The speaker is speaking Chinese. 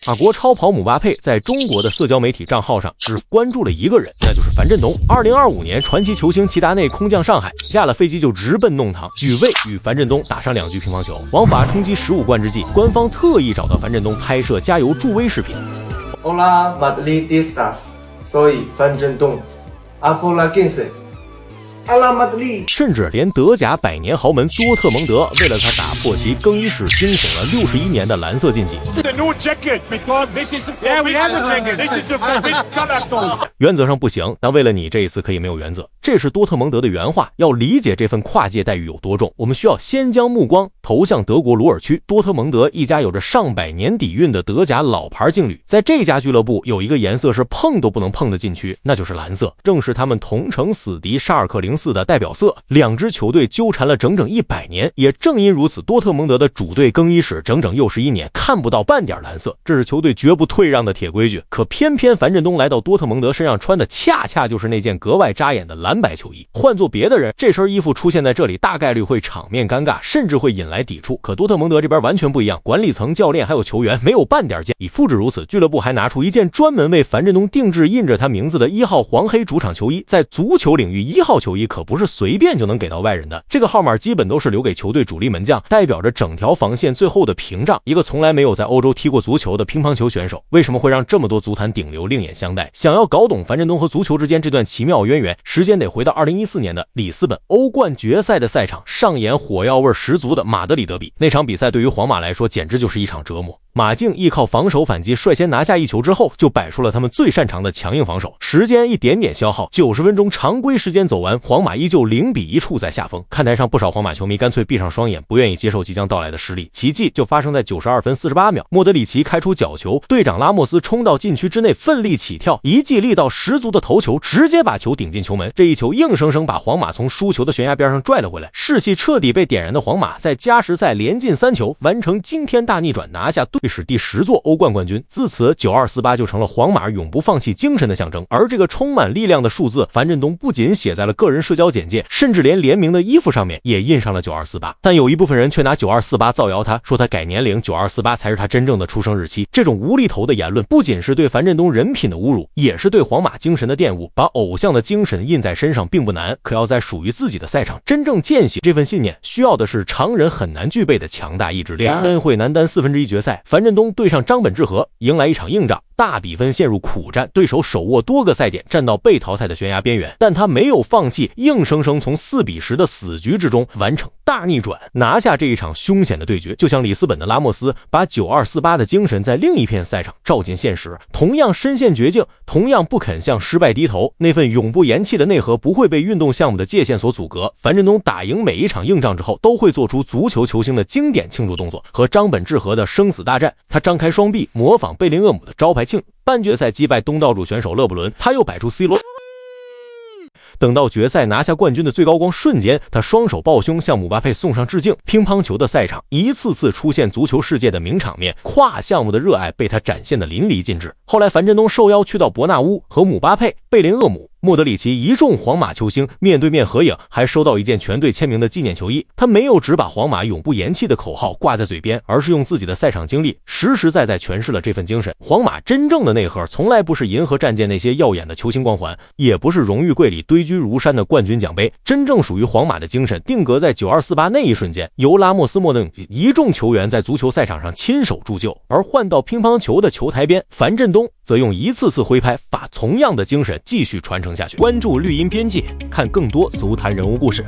法國超跑姆巴佩在中国的社交媒体账號上只關注了一個人，那就是樊振東。2025年，傳奇球星齊達內空降上海，下了飛機就直奔弄堂，舉位與樊振東打上2局乒乓球。王法衝擊15冠之際，官方特意找到樊振東拍攝加油助威視頻。Hola Madridistas, soy 樊振東。Apola 15。甚至連德甲百年豪门多特蒙德为了他打破其更衣室惊醒了61年的藍色禁忌。原則上不行，但為了你這一次可以沒有原則。這是多特蒙德的原話。要理解這份跨界待遇有多重，我們需要先將目光投向德國魯爾區多特蒙德一家有着上百年底蘊的德甲老牌劲旅。在這家俱樂部有一個顏色是碰都不能碰的禁區，那就是藍色，正是他們同城死敵沙爾克04的代表色。2支球隊糾纏了整整100年，也正因如此，多特蒙德的主隊更衣室整整61年看不到半點藍色，這是球隊絕不退讓的鐵規矩。可偏偏樊振東來到多特蒙德身上穿的恰恰就是那件格外扎眼的藍白球衣。換做別的人，這身衣服出現在這裡大概率會場面尷尬，甚至會引來抵觸。可多特蒙德這邊完全不一樣，管理層、教練還有球員沒有半點介意。不止如此，俱樂部還拿出一件專門為樊振東定制印着他名字的1號黃黑主場球衣。在足球領域，1號球衣可不是隨便就能給到外人的，這個號碼基本都是留給球隊主力門將，代表着整條防線最後的屏障。一個從來沒有在歐洲踢過足球的乒乓球選手，為什麼會讓這麼多足壇頂流另眼相待？想要搞懂樊振東和足球之間這段奇妙淵源，時間得回到2014年的里斯本歐冠決賽的賽場，上演火藥味十足的馬德里德比。那場比賽對於皇馬來說簡直就是一場折磨。馬競依靠防守反擊率先拿下1球之後，就擺出了他們最擅長的強硬防守。時間一點點消耗，90分鐘常規時間走完，皇馬依舊0-1處在下風。看台上不少皇馬球迷乾脆閉上雙眼，不願意接受即將到來的失利。奇蹟就發生在92分48秒，莫德里奇開出角球，隊長拉莫斯衝到禁區之內，奮力起跳，一記力道十足的頭球，直接把球頂進球門。這一球硬生生把皇馬從輸球的懸崖邊上拽了回來。士氣徹底被點燃的皇馬，在加時賽連進3球，完成驚天大逆轉，拿下隊史第10座歐冠冠軍。自此9248就成了皇馬永不放棄精神的象徵。而這個充滿力量的數字，樊振東不僅寫在了個人社交簡介，甚至連聯名的衣服上面也印上了9248。但有一部分人卻拿9248造謠他，說他改年齡，9248才是他真正的出生日期。這種無厘頭的言論不僅是對樊振東人品的侮辱，也是對皇馬精神的玷污。把偶像的精神印在身上並不難，可要在屬於自己的賽場真正踐行這份信念，需要的是常人很難具備的強大意志力。安徽男單1/4決賽，樊振東對上張本智和，迎來一場硬仗，大比分陷入苦戰，對手手握多個赛点，站到被淘汰的懸崖邊緣，但他沒有放棄，硬生生從4-10的死局之中完成大逆轉，拿下這一場凶險的對決。就像里斯本的拉莫斯把9248的精神在另一片賽場照進現實，同樣深陷絕境，同樣不肯向失敗低頭，那份永不言棄的內核不會被運動項目的界限所阻隔。樊振東打贏每一場硬仗之後，都會做出足球球星的經典慶祝動作，和張本智和的生死大戰，他張開雙臂模仿貝林厄姆的招牌慶，半決賽擊敗東道主選手勒布倫，他又擺出 C 羅。等到決賽拿下冠軍的最高光瞬間，他雙手抱胸向姆巴佩送上致敬。乒乓球的賽場一次次出現足球世界的名场面，跨項目的熱愛被他展現的淋漓盡致。後來樊振東受邀去到伯納烏，和姆巴佩、貝林厄姆、莫德里奇一眾皇馬球星面对面合影，還收到一件全队簽名的紀念球衣。他沒有只把皇馬永不言棄的口號掛在嘴邊，而是用自己的賽場經歷實實在在詮釋了這份精神。皇馬真正的內核從來不是銀河戰艦那些耀眼的球星光環，也不是榮譽櫃裡堆積如山的冠軍獎杯。真正屬於皇馬的精神定格在9248那一瞬間，由拉莫斯、莫等一眾球員在足球賽場上親手鑄就。而換到乒乓球的球台邊，樊振東則用一次次揮拍把同樣的精神繼續傳承下去。關注綠茵邊界，看更多足壇人物故事。